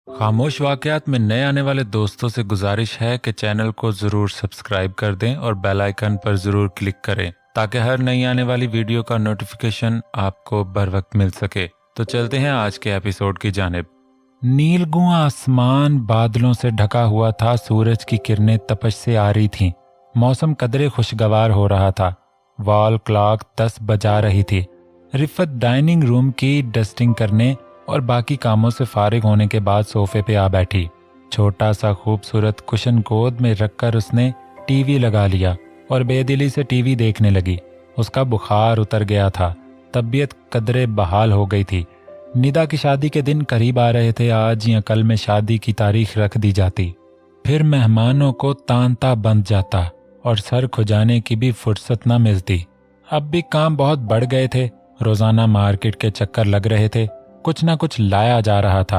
खामोश वाकयात में नए आने वाले दोस्तों से गुजारिश है कि चैनल को ज़रूर सब्सक्राइब कर दें और बेल आइकन पर ज़रूर क्लिक करें ताकि हर नई आने वाली वीडियो का नोटिफिकेशन आपको बर वक्त मिल सके। तो चलते हैं आज के एपिसोड की जानिब। नीलगुआ आसमान बादलों से ढका हुआ था। सूरज की किरणें तपश से आ रही थीं। मौसम कदरे खुशगवार हो रहा था। वॉल क्लॉक 10 बजा रही थी। रिफत डाइनिंग रूम की डस्टिंग करने और बाकी कामों से फारिग होने के बाद सोफे पे आ बैठी। छोटा सा खूबसूरत कुशन गोद में रखकर उसने टीवी लगा लिया और बेदिली से टीवी देखने लगी। उसका बुखार उतर गया था। तबीयत कदरे बहाल हो गई थी। निदा की शादी के दिन करीब आ रहे थे। आज या कल में शादी की तारीख रख दी जाती, फिर मेहमानों को तांता बंध जाता और सर खुजाने की भी फुर्सत न मिलती। अब भी काम बहुत बढ़ गए थे। रोजाना मार्केट के चक्कर लग रहे थे। कुछ ना कुछ लाया जा रहा था।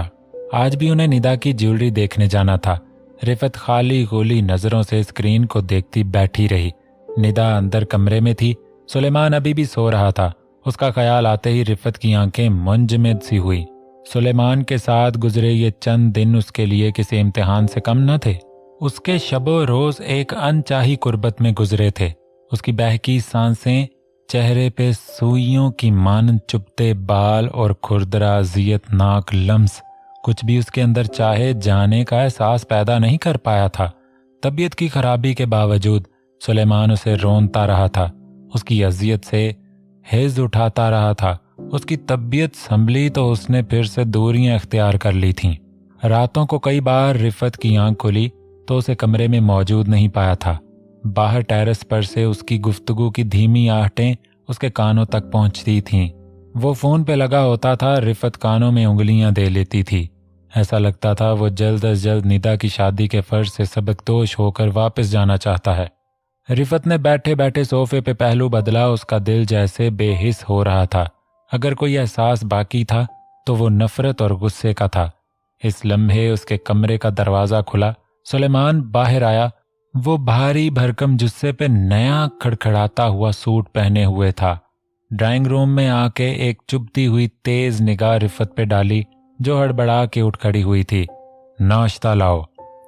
आज भी उन्हें निदा की ज्वेलरी देखने जाना था। रिफत खाली गोली नजरों से स्क्रीन को देखती बैठी रही। निदा अंदर कमरे में थी। सुलेमान अभी भी सो रहा था। उसका ख्याल आते ही रिफत की आंखें मुंजमद सी हुई। सुलेमान के साथ गुजरे ये चंद दिन उसके लिए किसी इम्तिहान से कम न थे। उसके शबो रोज एक अनचाही कुर्बत में गुजरे थे। उसकी बहकी सांसें, चेहरे पे सुइयों की मानंद चुभते बाल और खुरदरा अज़ियतनाक लम्स कुछ भी उसके अंदर चाहे जाने का एहसास पैदा नहीं कर पाया था। तबीयत की खराबी के बावजूद सुलेमान उसे रोनता रहा था। उसकी अजियत से हेज उठाता रहा था। उसकी तबीयत संभली तो उसने फिर से दूरियां इख्तियार कर ली थीं। रातों को कई बार रिफत की आंख खुली तो उसे कमरे में मौजूद नहीं पाया था। बाहर टेरेस पर से उसकी गुफ्तगू की धीमी आहटें उसके कानों तक पहुंचती थीं। वो फोन पे लगा होता था। रिफत कानों में उंगलियां दे लेती थी। ऐसा लगता था वो जल्द अज जल्द निदा की शादी के फर्ज से सबकदोश होकर वापस जाना चाहता है। रिफत ने बैठे बैठे सोफे पे पहलू बदला। उसका दिल जैसे बेहिस हो रहा था। अगर कोई एहसास बाकी था तो वो नफरत और गुस्से का था। इस लम्हे उसके कमरे का दरवाजा खुला। सुलेमान बाहर आया। वो भारी भरकम जुस्से पे नया खड़खड़ाता हुआ सूट पहने हुए था। ड्राइंग रूम में आके एक चुभती हुई तेज निगाह रिफत पे डाली जो हड़बड़ा के उठ खड़ी हुई थी। नाश्ता लाओ।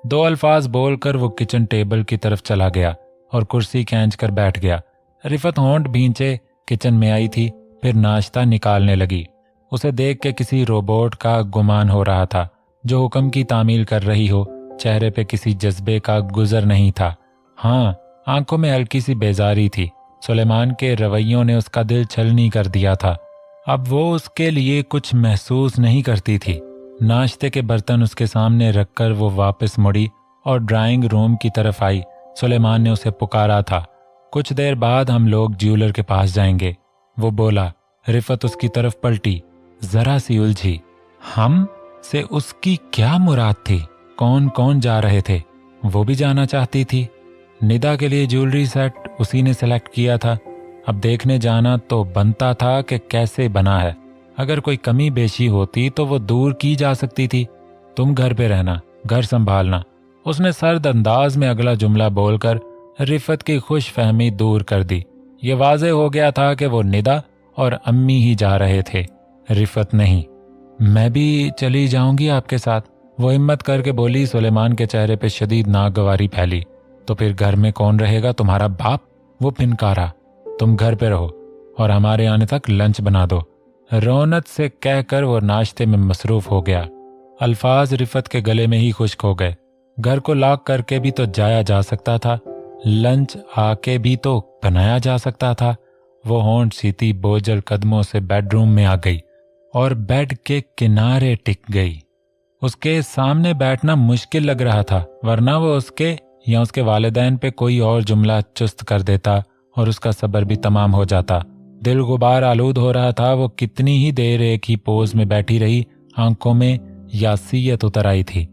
2 अल्फाज बोलकर वो किचन टेबल की तरफ चला गया और कुर्सी खींच कर बैठ गया। रिफत होंठ भींचे किचन में आई थी, फिर नाश्ता निकालने लगी। उसे देख के किसी रोबोट का गुमान हो रहा था जो हुक्म की तामील कर रही हो। चेहरे पे किसी जज्बे का गुजर नहीं था। हाँ, आंखों में हल्की सी बेजारी थी। सुलेमान के रवैयों ने उसका दिल छलनी कर दिया था। अब वो उसके लिए कुछ महसूस नहीं करती थी। नाश्ते के बर्तन उसके सामने रखकर वो वापस मुड़ी और ड्राइंग रूम की तरफ आई। सुलेमान ने उसे पुकारा था, कुछ देर बाद हम लोग ज्वेलर के पास जाएंगे, वो बोला। रिफत उसकी तरफ पलटी, जरा सी उलझी। हम से उसकी क्या मुराद थी? कौन कौन जा रहे थे? वो भी जाना चाहती थी। निदा के लिए ज्वेलरी सेट उसी ने सेलेक्ट किया था। अब देखने जाना तो बनता था कि कैसे बना है। अगर कोई कमी बेशी होती तो वो दूर की जा सकती थी। तुम घर पे रहना, घर संभालना। उसने सर्द अंदाज में अगला जुमला बोलकर रिफत की खुश फहमी दूर कर दी। ये वाज़े हो गया था कि वो निदा और अम्मी ही जा रहे थे, रिफत नहीं। मैं भी चली जाऊंगी आपके साथ, वो हिम्मत करके बोली। सुलेमान के चेहरे पे शदीद नागवारी फैली। तो फिर घर में कौन रहेगा? तुम्हारा बाप? वो फिनकारा। तुम घर पे रहो और हमारे आने तक लंच बना दो, रौनत से कहकर वो नाश्ते में मसरूफ हो गया। अल्फाज रिफत के गले में ही खुश्क हो गए। घर को लॉक करके भी तो जाया जा सकता था, लंच आके भी तो बनाया जा सकता था। वो होंठ सीती बोझल कदमों से बेडरूम में आ गई और बेड के किनारे टिक गई। उसके सामने बैठना मुश्किल लग रहा था, वरना वो उसके या उसके वालिदैन पे कोई और जुमला चुस्त कर देता और उसका सब्र भी तमाम हो जाता। दिल गुबार आलूद हो रहा था। वो कितनी ही देर एक ही पोज में बैठी रही। आंखों में यासियत उतर आई थी।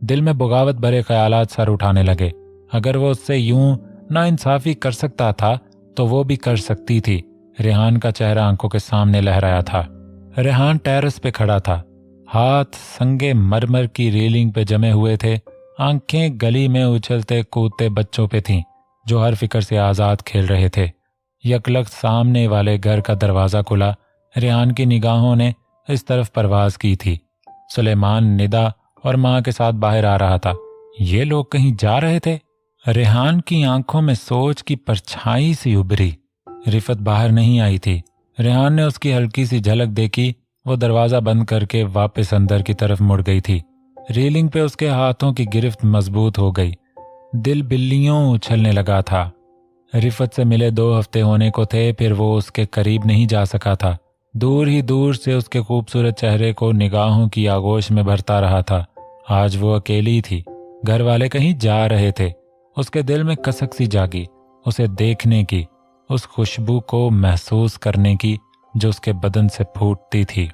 दिल में बगावत भरे ख्यालात सर उठाने लगे। अगर वो उससे यूं नाइंसाफी कर सकता था तो वो भी कर सकती थी। रेहान का चेहरा आंखों के सामने लहराया था। रेहान टेरेस पे खड़ा था। हाथ संगे मरमर की रेलिंग पे जमे हुए थे। आंखें गली में उछलते कूदते बच्चों पे थीं जो हर फिक्र से आजाद खेल रहे थे। यकलक सामने वाले घर का दरवाजा खुला। रेहान की निगाहों ने इस तरफ परवाज की थी। सुलेमान, निदा और माँ के साथ बाहर आ रहा था। ये लोग कहीं जा रहे थे? रेहान की आंखों में सोच की परछाई सी उभरी। रिफत बाहर नहीं आई थी। रेहान ने उसकी हल्की सी झलक देखी। वो दरवाज़ा बंद करके वापस अंदर की तरफ मुड़ गई थी। रेलिंग पे उसके हाथों की गिरफ्त मजबूत हो गई। दिल बिल्लियों उछलने लगा था। रिफत से मिले 2 हफ्ते होने को थे, फिर वो उसके करीब नहीं जा सका था। दूर ही दूर से उसके खूबसूरत चेहरे को निगाहों की आगोश में भरता रहा था। आज वो अकेली थी। घर वाले कहीं जा रहे थे। उसके दिल में कसक सी जागी, उसे देखने की, उस खुशबू को महसूस करने की जो उसके बदन से फूटती थी।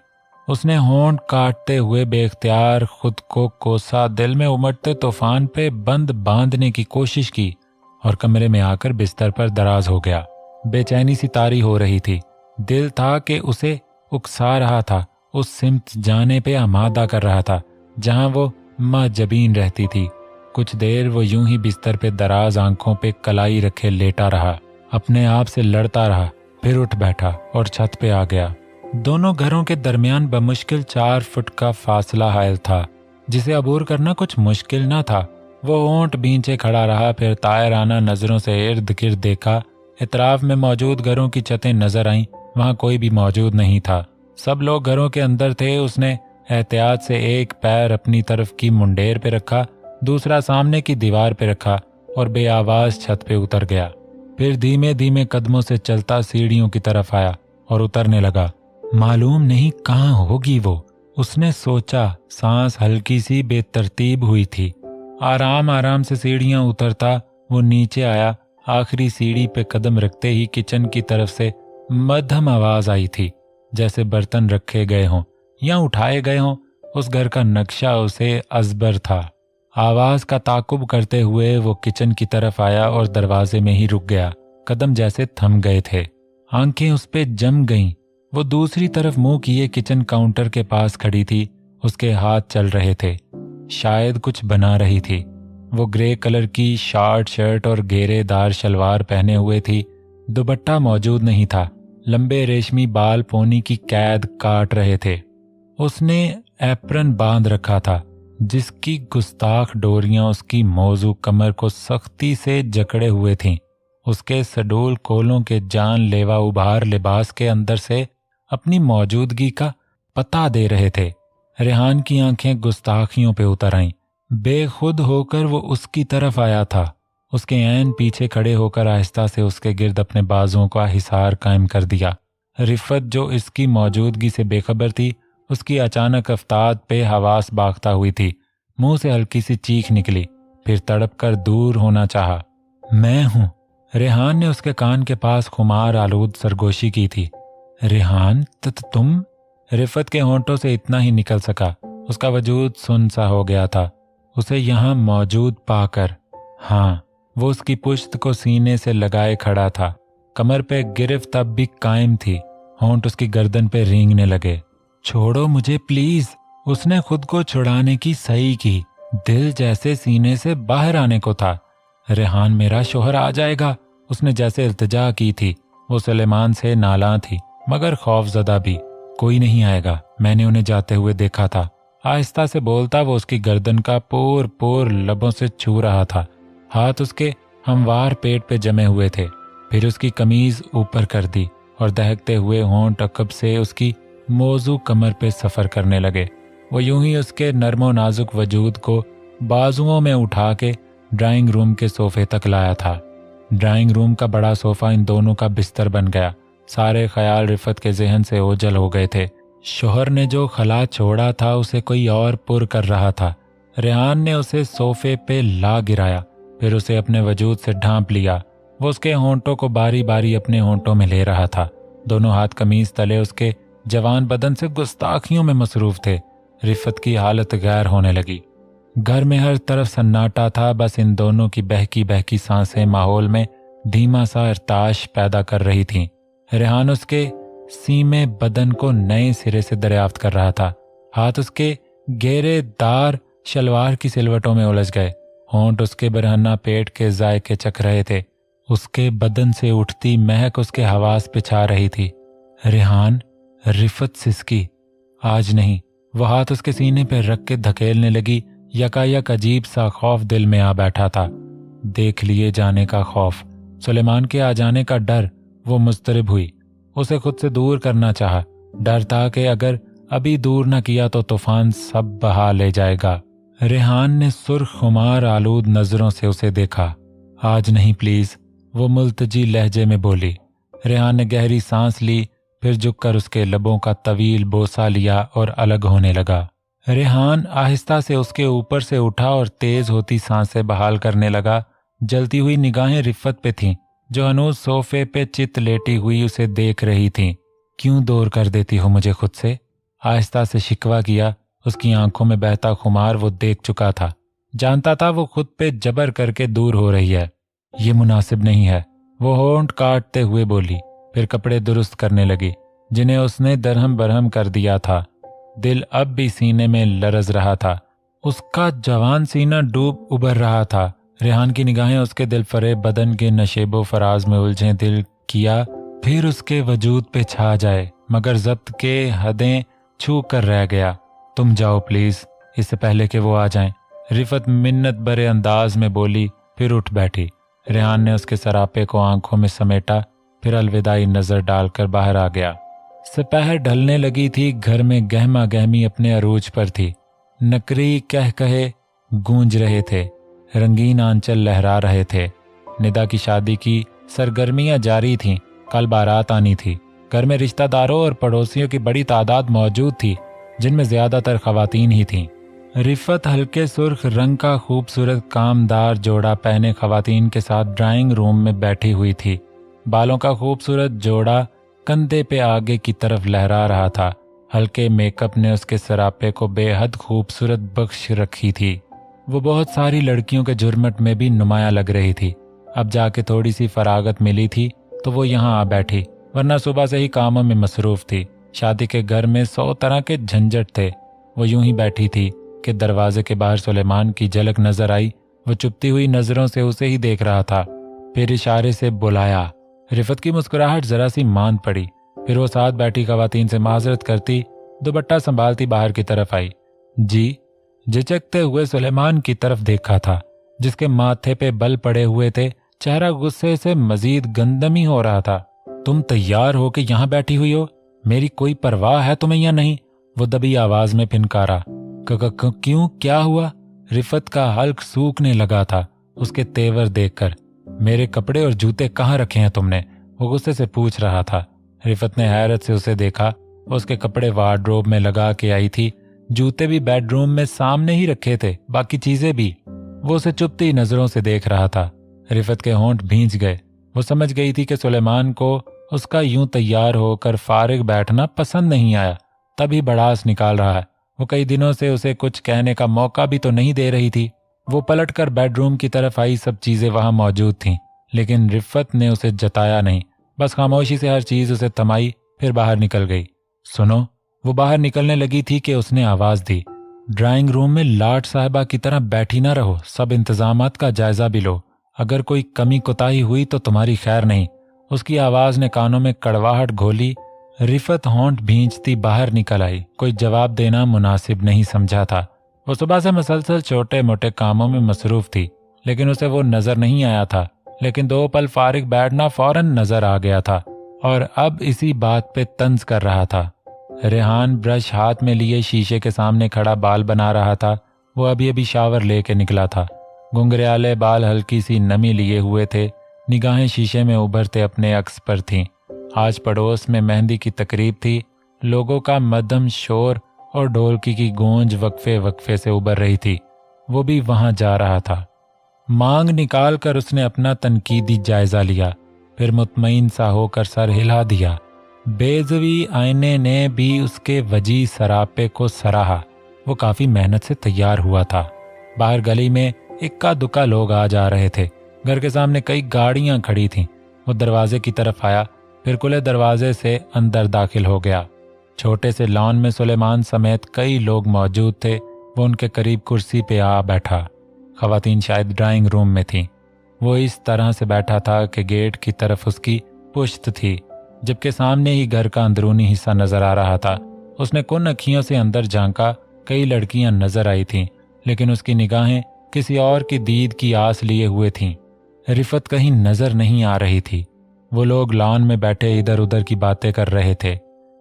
उसने होंठ काटते हुए बेख्तियार खुद को कोसा, दिल में उमड़ते तूफान पे बंद बांधने की कोशिश की और कमरे में आकर बिस्तर पर दराज हो गया। बेचैनी सी तारी हो रही थी। दिल था कि उसे उकसा रहा था, उस सिमत जाने पे आमादा कर रहा था जहां वो माजबीन रहती थी। कुछ देर वो यूं ही बिस्तर पे दराज आंखों पे कलाई रखे लेटा रहा, अपने आप से लड़ता रहा, फिर उठ बैठा और छत पे आ गया। दोनों घरों के दरमियान बमुश्किल 4 फुट का फासला हायल था, जिसे अबूर करना कुछ मुश्किल न था। वो होंठ भींचे खड़ा रहा, फिर तायराना नजरों से इर्द गिर्द देखा। इतराफ में मौजूद घरों की छतें नजर आईं, वहां कोई भी मौजूद नहीं था। सब लोग घरों के अंदर थे। उसने एहतियात से एक पैर अपनी तरफ की मुंडेर पे रखा, दूसरा सामने की दीवार पे रखा और बेआवाज छत पे उतर गया। फिर धीमे धीमे कदमों से चलता सीढ़ियों की तरफ आया और उतरने लगा। मालूम नहीं कहाँ होगी वो, उसने सोचा। सांस हल्की सी बेतरतीब हुई थी। आराम आराम से सीढ़ियां उतरता वो नीचे आया। आखिरी सीढ़ी पे कदम रखते ही किचन की तरफ से मध्यम आवाज आई थी, जैसे बर्तन रखे गए हों या उठाए गए हों। उस घर का नक्शा उसे अजबर था। आवाज का ताकुब करते हुए वो किचन की तरफ आया और दरवाजे में ही रुक गया। कदम जैसे थम गए थे, आंखें उस पे जम गईं। वो दूसरी तरफ मुंह किए किचन काउंटर के पास खड़ी थी। उसके हाथ चल रहे थे, शायद कुछ बना रही थी। वो ग्रे कलर की शॉर्ट शर्ट और घेरेदार शलवार पहने हुए थी। दुपट्टा मौजूद नहीं था। लंबे रेशमी बाल पोनी की कैद काट रहे थे। उसने एप्रन बांध रखा था, जिसकी गुस्ताख डोरियां उसकी मौजू कमर को सख्ती से जकड़े हुए थीं। उसके सडोल कोलों के जानलेवा उभार लिबास के अंदर से अपनी मौजूदगी का पता दे रहे थे। रेहान की आंखें गुस्ताखियों पे उतर आईं। बेखुद होकर वो उसकी तरफ आया था। उसके ऐन पीछे खड़े होकर आहिस्ता से उसके गिर्द अपने बाजुओं का हिसार कायम कर दिया। रिफत, जो इसकी मौजूदगी से बेखबर थी, उसकी अचानक अफ्ताद पे हवास बागता हुई थी। मुंह से हल्की सी चीख निकली, फिर तड़प कर दूर होना चाहा। मैं हूं। रेहान ने उसके कान के पास खुमार आलूद सरगोशी की थी। रेहान, तुम? रिफत के होंठों से इतना ही निकल सका। उसका वजूद सुन सा हो गया था उसे यहाँ मौजूद पाकर। हाँ, वो उसकी पुश्त को सीने से लगाए खड़ा था। कमर पे गिरफ्त अब भी कायम थी। होंठ उसकी गर्दन पे रेंगने लगे। छोड़ो मुझे प्लीज। उसने खुद को छुड़ाने की सही की। दिल जैसे सीने से बाहर आने को था। रेहान, मेरा शोहर आ जाएगा। उसने जैसे इल्तिजा की थी। वो सुलेमान से नाला थी, मगर खौफजदा भी। कोई नहीं आएगा, मैंने उन्हें जाते हुए देखा था। आहिस्ता से बोलता वो उसकी गर्दन का पोर पोर लबों से छू रहा था। हाथ उसके हमवार पेट पे जमे हुए थे। फिर उसकी कमीज ऊपर कर दी और दहकते हुए होंठ अकब से उसकी मौजू कमर पे सफर करने लगे। वो यूं ही उसके नर्मो नाजुक वजूद को बाजुओं में उठा के ड्राइंग रूम के सोफे तक लाया था। ड्राइंग रूम का बड़ा सोफा इन दोनों का बिस्तर बन गया। सारे ख्याल रिफत के जहन से ओझल हो गए थे। शोहर ने जो खला छोड़ा था उसे कोई और पुर कर रहा था। रेहान ने उसे सोफे पे ला गिराया, फिर उसे अपने वजूद से ढांप लिया। वो उसके होंठों को बारी बारी अपने होंठों में ले रहा था। दोनों हाथ कमीज तले उसके जवान बदन से गुस्ताखियों में मसरूफ थे। रिफत की हालत गैर होने लगी। घर में हर तरफ सन्नाटा था। बस इन दोनों की बहकी बहकी सांसें माहौल में धीमा सा इर्ताश पैदा कर रही थीं। रेहान उसके सीमे बदन को नए सिरे से दरियाफ्त कर रहा था। हाथ उसके घेरेदार शलवार की सिलवटों में उलझ गए। होंठ उसके बरहना पेट के जायके चख रहे थे। उसके बदन से उठती महक उसके हवास पे छा रही थी। रेहान, रिफत सिसकी। आज नहीं, वो हाथ उसके सीने पे रख के धकेलने लगी। यकायक अजीब सा खौफ दिल में आ बैठा था, देख लिए जाने का खौफ, सुलेमान के आ जाने का डर। वो मुस्तरिब हुई, उसे खुद से दूर करना चाहा। डर था कि अगर अभी दूर न किया तो तूफान सब बहा ले जाएगा। रेहान ने सुर्ख खुमार आलूद नजरों से उसे देखा। आज नहीं प्लीज, वो मुल्तजी लहजे में बोली। रेहान ने गहरी सांस ली, फिर झुककर उसके लबों का तवील बोसा लिया और अलग होने लगा। रेहान आहिस्ता से उसके ऊपर से उठा और तेज होती सांसें बहाल करने लगा। जलती हुई निगाहें रिफत पे थीं, जो हनूज सोफे पे चित लेटी हुई उसे देख रही थीं। क्यों दूर कर देती हो मुझे खुद से? आहिस्ता से शिकवा किया। उसकी आंखों में बहता खुमार वो देख चुका था, जानता था वो खुद पे जबर करके दूर हो रही है। ये मुनासिब नहीं है, वो होंठ काटते हुए बोली। फिर कपड़े दुरुस्त करने लगी, जिन्हें उसने दरहम बरहम कर दिया था। दिल अब भी सीने में लरज रहा था, उसका जवान सीना डूब उभर रहा था। रेहान की निगाहें उसके दिल फरेब बदन के नशेबो फराज में उलझे। दिल किया फिर उसके वजूद पे छा जाए, मगर जब्त के हदें छू कर रह गया। तुम जाओ प्लीज, इससे पहले कि वो आ जाएं, रिफत मिन्नत भरे अंदाज में बोली, फिर उठ बैठी। रेहान ने उसके सरापे को आंखों में समेटा, फिर अलविदाई नजर डालकर बाहर आ गया। सपहर ढलने लगी थी, घर में गहमा गहमी अपने अरूज पर थी। नकरी कह कहे गूंज रहे थे, रंगीन आंचल लहरा रहे थे। निदा की शादी की सरगर्मियां जारी थीं, कल बारात आनी थी। घर में रिश्तेदारों और पड़ोसियों की बड़ी तादाद मौजूद थी, जिनमें ज्यादातर खवातीन ही थीं। रिफत हल्के सुर्ख रंग का खूबसूरत कामदार जोड़ा पहने खवातीन के साथ ड्राइंग रूम में बैठी हुई थी। बालों का खूबसूरत जोड़ा कंधे पे आगे की तरफ लहरा रहा था। हल्के मेकअप ने उसके सरापे को बेहद खूबसूरत बख्श रखी थी। वो बहुत सारी लड़कियों के झुरमट में भी नुमाया लग रही थी। अब जाके थोड़ी सी फरागत मिली थी तो वो यहाँ आ बैठी, वरना सुबह से ही कामों में मसरूफ थी। शादी के घर में 100 तरह के झंझट थे। वो यूं ही बैठी थी कि दरवाजे के बाहर सुलेमान की झलक नजर आई। वो चुपती हुई नजरों से उसे ही देख रहा था, फिर इशारे से बुलाया। रिफत की मुस्कुराहट जरा सी मांद पड़ी, फिर वो साथ बैठी खवातीन से माजरत करती दुपट्टा संभालती बाहर की तरफ आई। जी, झिझकते हुए सुलेमान की तरफ देखा था, जिसके माथे पे बल पड़े हुए थे। चेहरा गुस्से से मजीद गंदमी हो रहा था। तुम तैयार हो के यहाँ बैठी हुई हो, मेरी कोई परवाह है तुम्हें या नहीं? वो दबी आवाज में फिनकारा। क्यों, क्या हुआ? रिफत का हल्क सूखने लगा था उसके तेवर देखकर। मेरे कपड़े और जूते कहाँ रखे हैं तुमने? वो गुस्से से पूछ रहा था। रिफत ने हैरत से उसे देखा। उसके कपड़े वार्डरोब में लगा के आई थी, जूते भी बेडरूम में सामने ही रखे थे, बाकी चीजें भी। वो उसे चुपती नजरों से देख रहा था। रिफत के होंठ भींच गए। वो समझ गई थी कि सुलेमान को उसका यूं तैयार होकर फारिग बैठना पसंद नहीं आया, तभी भड़ास निकाल रहा है। वो कई दिनों से उसे कुछ कहने का मौका भी तो नहीं दे रही थी। वो पलटकर बेडरूम की तरफ आई। सब चीजें वहां मौजूद थीं, लेकिन रिफत ने उसे जताया नहीं, बस खामोशी से हर चीज उसे थमाई, फिर बाहर निकल गई। सुनो, वो बाहर निकलने लगी थी कि उसने आवाज दी। ड्राइंग रूम में लाट साहिबा की तरह बैठी ना रहो, सब इंतजामात का जायजा भी लो। अगर कोई कमी कोताही हुई तो तुम्हारी खैर नहीं। उसकी आवाज ने कानों में कड़वाहट घोली। रिफत होंठ भींचती बाहर निकल आई। कोई जवाब देना मुनासिब नहीं समझा था। वो सुबह से मसलसल छोटे मोटे कामों में मसरूफ थी, लेकिन उसे वो नजर नहीं आया था। लेकिन 2 पल फारिग बैठना फौरन नजर आ गया था, और अब इसी बात पे तंज कर रहा था। रेहान ब्रश हाथ में लिए शीशे के सामने खड़ा बाल बना रहा था। वो अभी अभी शावर लेके निकला था। घुंघराले बाल हल्की सी नमी लिए हुए थे। निगाहें शीशे में उभरते अपने अक्स पर थीं। आज पड़ोस में मेहंदी की तकरीब थी। लोगों का मध्यम शोर और ढोलकी की गूंज वक्फे वक्फे से उभर रही थी। वो भी वहां जा रहा था। मांग निकाल कर उसने अपना तनकीदी जायजा लिया, फिर मुतमईन सा होकर सर हिला दिया। बेजवी आईने ने भी उसके वजी सरापे को सराहा। वो काफी मेहनत से तैयार हुआ था। बाहर गली में इक्का दुक्का लोग आ जा रहे थे। घर के सामने कई गाड़ियां खड़ी थीं। वो दरवाजे की तरफ आया, फिर खुले दरवाजे से अंदर दाखिल हो गया। छोटे से लॉन में सुलेमान समेत कई लोग मौजूद थे। वो उनके करीब कुर्सी पे आ बैठा। खवातीन शायद ड्राइंग रूम में थीं। वो इस तरह से बैठा था कि गेट की तरफ उसकी पुश्त थी, जबकि सामने ही घर का अंदरूनी हिस्सा नजर आ रहा था। उसने कुन अखियों से अंदर झांका। कई लड़कियां नजर आई थीं, लेकिन उसकी निगाहें किसी और की दीद की आस लिए हुए थीं। रिफत कहीं नजर नहीं आ रही थी। वो लोग लॉन में बैठे इधर उधर की बातें कर रहे थे।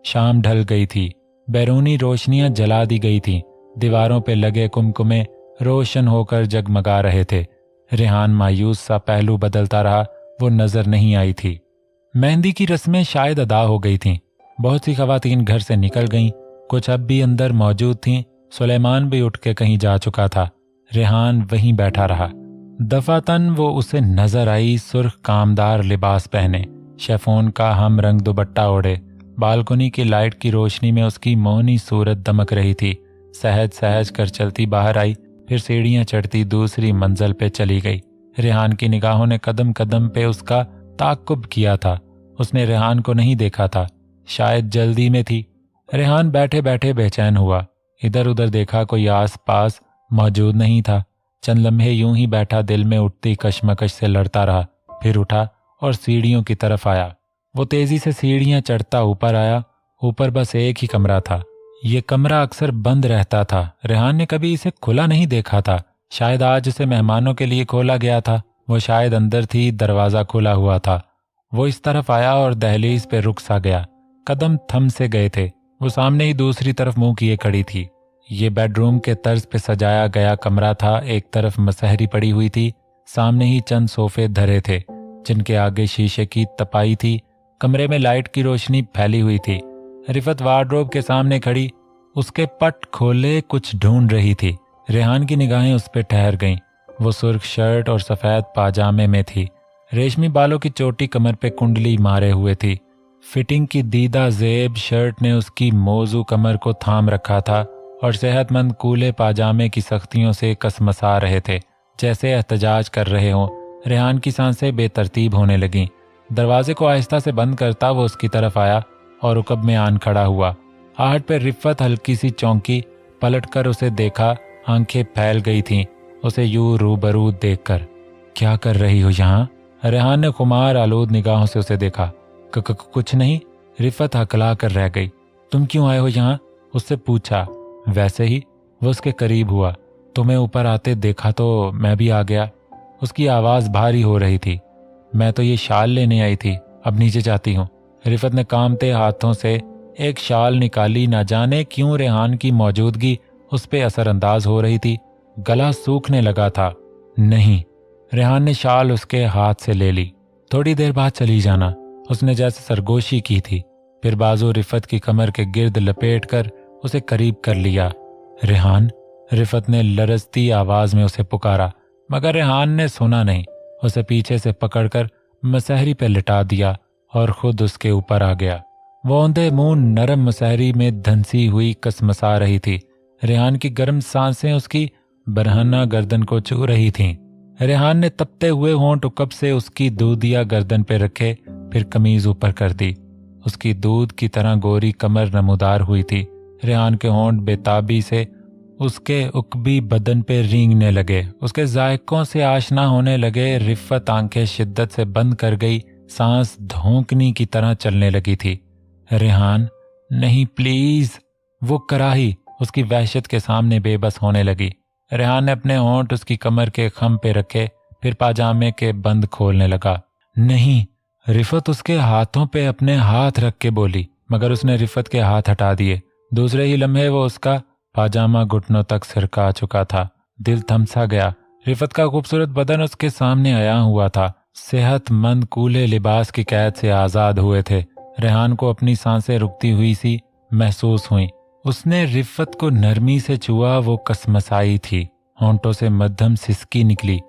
शाम ढल गई थी। बैरूनी रोशनियां जला दी गई थीं। दीवारों पे लगे कुमकुमे रोशन होकर जगमगा रहे थे। रेहान मायूस सा पहलू बदलता रहा। वो नजर नहीं आई थी। मेहंदी की रस्में शायद अदा हो गई थीं। बहुत सी खवातीन घर से निकल गईं। कुछ अब भी अंदर मौजूद थीं। सुलेमान भी उठ के कहीं जा चुका था। रेहान वहीं बैठा रहा। दफातन वो उसे नजर आई, सुर्ख कामदार लिबास पहने, शेफोन का हम रंग दुपट्टा ओढ़े। बालकनी की लाइट की रोशनी में उसकी मौनी सूरत दमक रही थी। सहज सहज कर चलती बाहर आई, फिर सीढ़ियां चढ़ती दूसरी मंजिल पे चली गई। रेहान की निगाहों ने कदम कदम पे उसका ताक़ुब किया था। उसने रेहान को नहीं देखा था, शायद जल्दी में थी। रेहान बैठे बैठे बेचैन हुआ। इधर उधर देखा, कोई आस पास मौजूद नहीं था। चंद लम्हे यूं ही बैठा दिल में उठती कशमकश से लड़ता रहा। फिर उठा और सीढ़ियों की तरफ आया। वो तेजी से सीढ़ियां चढ़ता ऊपर आया। ऊपर बस एक ही कमरा था। ये कमरा अक्सर बंद रहता था। रेहान ने कभी इसे खुला नहीं देखा था। शायद आज उसे मेहमानों के लिए खोला गया था। वो शायद अंदर थी, दरवाजा खुला हुआ था। वो इस तरफ आया और दहलीज पे रुक सा गया। कदम थम से गए थे। वो सामने ही दूसरी तरफ मुंह किए खड़ी थी। ये बेडरूम के तर्ज पे सजाया गया कमरा था। एक तरफ मसहरी पड़ी हुई थी, सामने ही चंद सोफे धरे थे जिनके आगे शीशे की तपाई थी। कमरे में लाइट की रोशनी फैली हुई थी। रिफत वार्डरोब के सामने खड़ी उसके पट खोले कुछ ढूंढ रही थी। रेहान की निगाहें उस पर ठहर गईं। वो सुर्ख शर्ट और सफेद पाजामे में थी। रेशमी बालों की चोटी कमर पे कुंडली मारे हुए थी। फिटिंग की दीदा जेब शर्ट ने उसकी मौजू कमर को थाम रखा था और सेहतमंद कूले पाजामे की सख्तियों से कसमसा रहे थे, जैसे एहतजाज कर रहे हों। रेहान की सांसें बेतरतीब होने लगीं। दरवाजे को आहिस्ता से बंद करता वो उसकी तरफ आया और रुकब में आन खड़ा हुआ। आहट पे रिफत हल्की सी चौंकी, पलटकर उसे देखा। आंखें फैल गई थीं उसे यूं रूबरू देखकर। क्या कर रही हो यहाँ? रेहान ने खुमार आलूद निगाहों से उसे देखा। कुछ नहीं। रिफत हकला कर रह गई। तुम क्यों आए हो यहाँ? उससे पूछा। वैसे ही। वो उसके करीब हुआ। तुम्हें ऊपर आते देखा तो मैं भी आ गया। उसकी आवाज भारी हो रही थी। मैं तो ये शाल लेने आई थी, अब नीचे जाती हूँ। रिफत ने कांपते हाथों से एक शाल निकाली। ना जाने क्यों रेहान की मौजूदगी उस पे असरअंदाज हो रही थी। गला सूखने लगा था। नहीं। रेहान ने शाल उसके हाथ से ले ली। थोड़ी देर बाद चली जाना, उसने जैसे सरगोशी की थी। फिर बाजू रिफत की कमर के गिर्द लपेट कर उसे करीब कर लिया। रेहान, रिफत ने लरजती आवाज में उसे पुकारा, मगर रेहान ने सुना नहीं। उसे पीछे से पकड़कर मसहरी पे लिटा दिया और खुद उसके ऊपर आ गया। वो औंधे मुंह नरम मसहरी में धंसी हुई कसमसा रही थी। रेहान की गर्म सांसें उसकी बरहना गर्दन को छू रही थीं। रेहान ने तपते हुए होंठ उकब से उसकी दूधिया गर्दन पे रखे, फिर कमीज ऊपर कर दी। उसकी दूध की तरह गोरी कमर नमूदार हुई थी। रेहान के होंठ बेताबी से उसके उकबी बदन पे रेंगने लगे, उसके जायकों से आशना होने लगे। रिफत आंखें शिद्दत से बंद कर गई, सांस धोंकनी की तरह चलने लगी थी। रेहान, नहीं प्लीज। वो कराही उसकी वहशत के सामने बेबस होने लगी। रेहान ने अपने होंठ उसकी कमर के खम पे रखे, फिर पाजामे के बंद खोलने लगा। नहीं। रिफत उसके हाथों पे अपने हाथ रख के बोली, मगर उसने रिफत के हाथ हटा दिए। दूसरे ही लम्हे वो उसका पाजामा घुटनों तक सिरका चुका था। दिल थमसा गया। रिफत का खूबसूरत बदन उसके सामने आया हुआ था। सेहतमंद कूले लिबास की कैद से आजाद हुए थे। रेहान को अपनी सांसें रुकती हुई सी महसूस हुई। उसने रिफत को नरमी से छुआ। वो कसमसाई थी। होंठों से मध्यम सिसकी निकली।